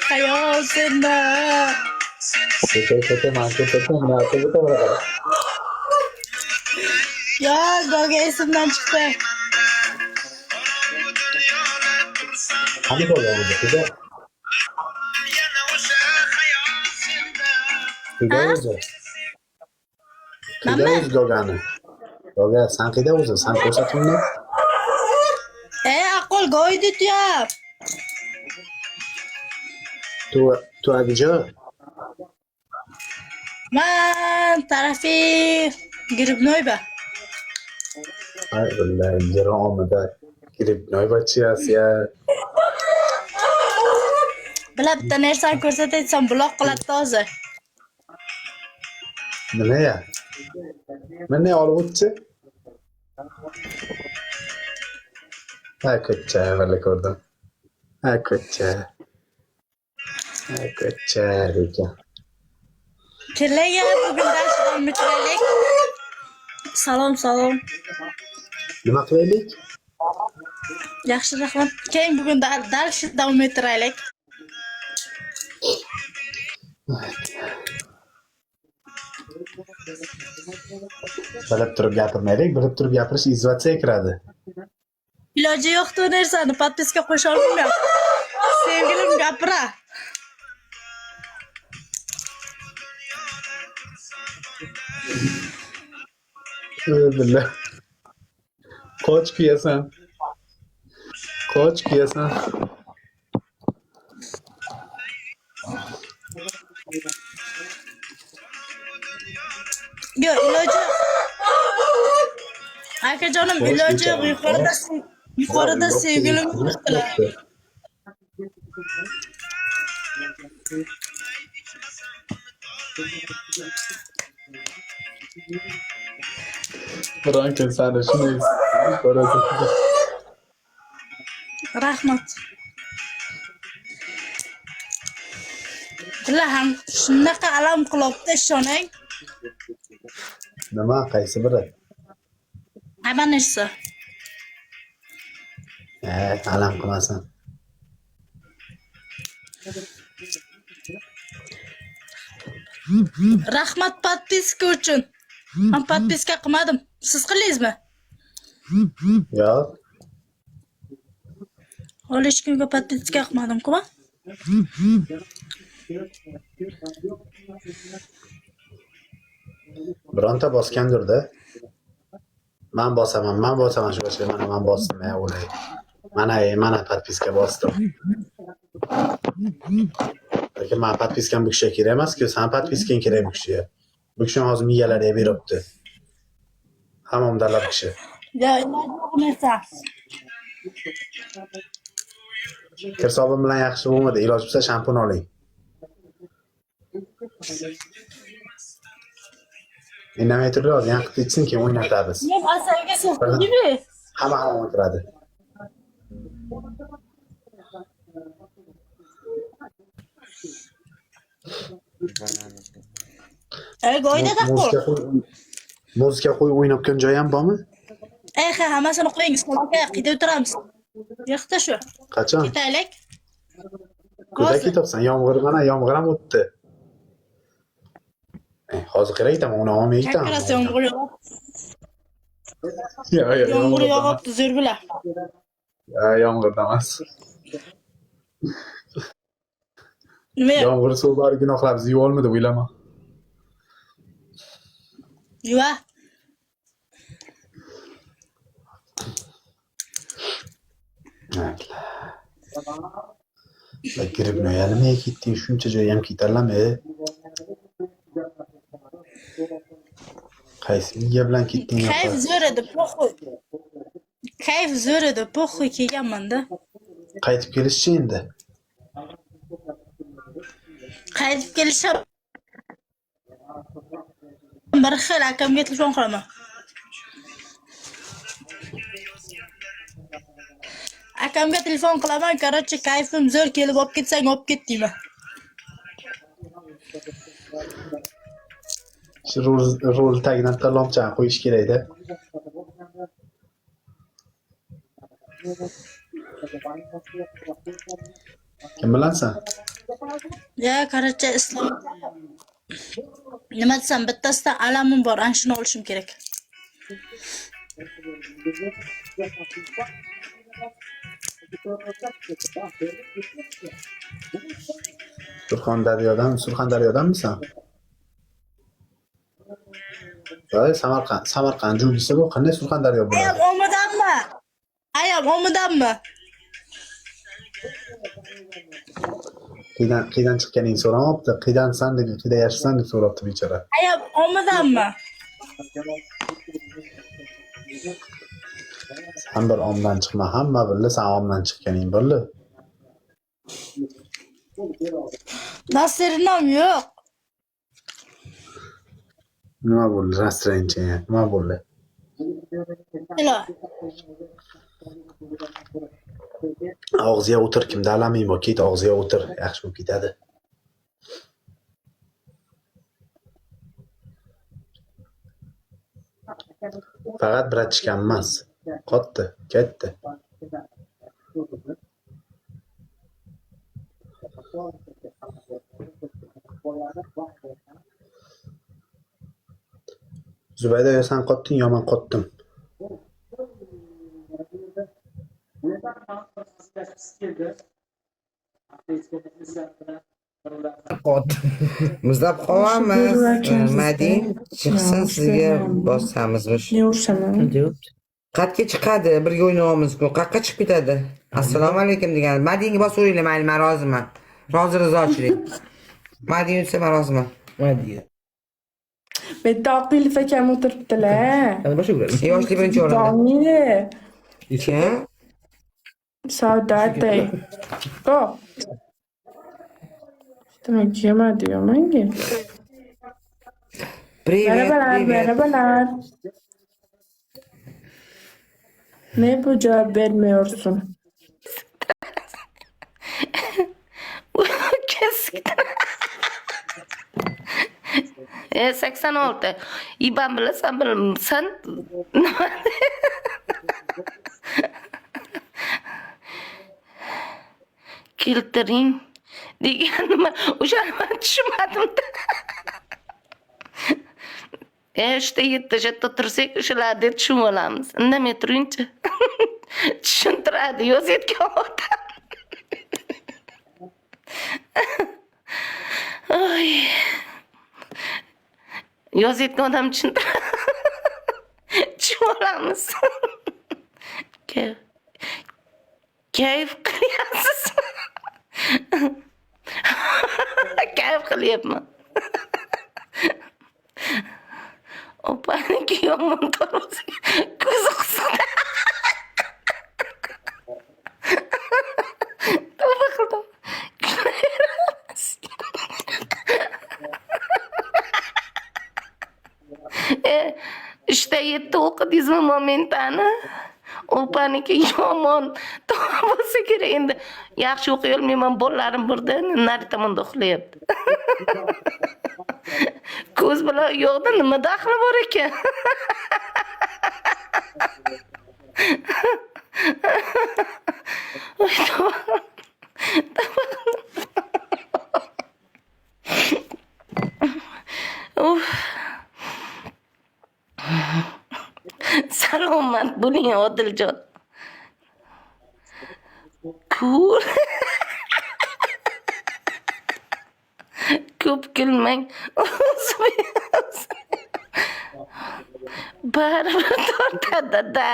hayosini. Ya Goga esimdan chiqdi. Hani ko'rganmiz edi? Qida o'zi. Qida o'zi Gogani. Goga, sen qida o'zi? Sen ko'rsatuvni? Aql go'ydit ya. Tu agijo? Man tarafi Gribnoyba. Ay billahi, jaromida Gribnoy bachiyasiya. Bila bitta narsani ko'rsataysam buloq qiladi hozir. Nima ya? Mana olib o'tchi. Ha ko'cha, valla ko'rdim. Ha ko'cha. Ha ko'cha ekan. Kelayga bugun darsdan bitiraylik. Salom. Nima qilaylik? Yaxshi rahmat. Keyin bugun dars davom ettiraylik. Bilib turib gapirmaylik, bilib turib gapirish izvatsiya kiradi. Iloji yo'qdi narsani podpiska qo'sha olmayman. Sevgilim gapira. Billah. Qoch kiyasan. Yo, iloji. Akajonim iloji yuqorida sevgilim qildilar. Bironki sani shunday ko'radi. Rahmat. Bular ham shunaqa alam qilibdi, ishonang. Nima, qaysi biri? Hamma narsa. Alam qilmasin. Rahmat podpiska uchun. Men podpiska qilmadim. Siz qildingizmi? Yo'q. Hech kimga podpiska qilmadim-ku. Bironta bosgandir-da. Men bosaman shu boshqa men bosdim, o'lay. Mana podpiska bosdim. Lekin men podpiskam bu kishiga kerak emas-ku, sen podpiskang kerak bu kishiga. Bu kishi hozir miyalariga beribdi. Hammam dalab kishi. Ya, iloji narsa. Kirsobim bilan yaxshi bo'lmadi. Iloji bo'lsa shampun oling. Indamay turib hozir yanqib ketsin, keyin o'ynatamiz. Men asabga so'qdimmi? Hamma o'tiradi. Go'ydada Muzika qo'yib o'ynayotgan joy ham bormi? hammasini qo'ying, aka, qida o'tiramiz. Yo'qda shu. Qachon? Ketaylik. Kuda ketibsan, yomg'ir ham o'tdi. Hozir qaraytaman, uni olmayman. Yomg'ir yog'ibdi, zo'r bilan. Yomg'irda emas. Nima? Yomg'ir suv bor gunohlarimizni yuvib olmadi, o'ylama. Yuva. Gribnoy nimaga ketding? Shuncha joy ham ketarlarmi? Qaysi miya bilan ketding? Kayf zo'r edi, po'xuy. Kayf zo'r edi, po'xuy kelganman-da. Qaytib kelishchi endi. Qaytib kelishim. Bir xil akamga telefon qilaman. Akamga telefon qilaman, короче, kayfim zo'r, kelib olib ketsang, olib ket deyman. Shu rul tagidan talomchani qo'yish kerak-da. Kim bilansan? Ya qarachi islom. Nima desam, bittasida alamim bor, ana shuni olishim kerak. Surxondaryodanmisan? Voy, Samarqand jo'gisi bu qanday Surxondaryo Ayam bo'ladi? omidanmi? Ayam omidanmi? Qiydan chiqqaningni so'ramabdi. Qiydansan deb, qiyda yashasan deb so'rabdi bechora. Ayam omidanmi? Sen bir omdan chiqma, hamma bildi sen omdan chiqqaning bildi. Nasirinam yo'q. Nima bo'ldi? Rastranchi, nima bo'ldi? Ilo. Og'ziga o'tir, kimda alaming bor, ket og'ziga o'tir, yaxshi bo'lib ketadi. Faqat bratishkam emas. Qotdi, ketdi. Zubayda, yo sen qotding, yo men qotdim. Muzlab qolamiz. Madin chiqsin sizga bosamiz. Ne ursana? Qatga chiqadi, birga o'ynaymiz-ku. Qaqqa chiqib ketadi. Assalomu alaykum degan. Madinga bosaveringlar, mayli, men roziman. Rozi rizochilik. Madin yutsa men roziman. Madin. Bitta Oqilov akam o'tiribdilar. Ana boshqa bir. Yoshli birinchi o'rinda. Domini. Kim? Saodatay. O. Demak, yemadi yomonga. Merhabalar, merhabalar. Ne bu cevap vermiyorsun? Kesikten. 86. İban bilasan bilmisan. Keltiring degan nima? O'shani men tushunmadim. İşte 7 tursak o'shalarni tushunib olamiz. Indamay turingchi. Tushuntiradi, yozayotgan odam. Ay. Yozayotgan odam tushuntiradi. Tushunib olamiz. Kayf qilyapsiz. Kayf qilyapman. Opaniki yomon to'g'risi. Ko'zi qisdi. Tavba qildim. İşte yetti o'qidingizmi momentani? Opaniki yomon bo'lsa kerak endi. Yaxshi o'qiy olmayman, bolalarim burada nari tomonda uxlayapti. Ko'z bilan yo'qda nima daxli bor ekan? Salomat bo'ling Odiljon. Cool. Ko'p kulmang. Baribir tortadi-da.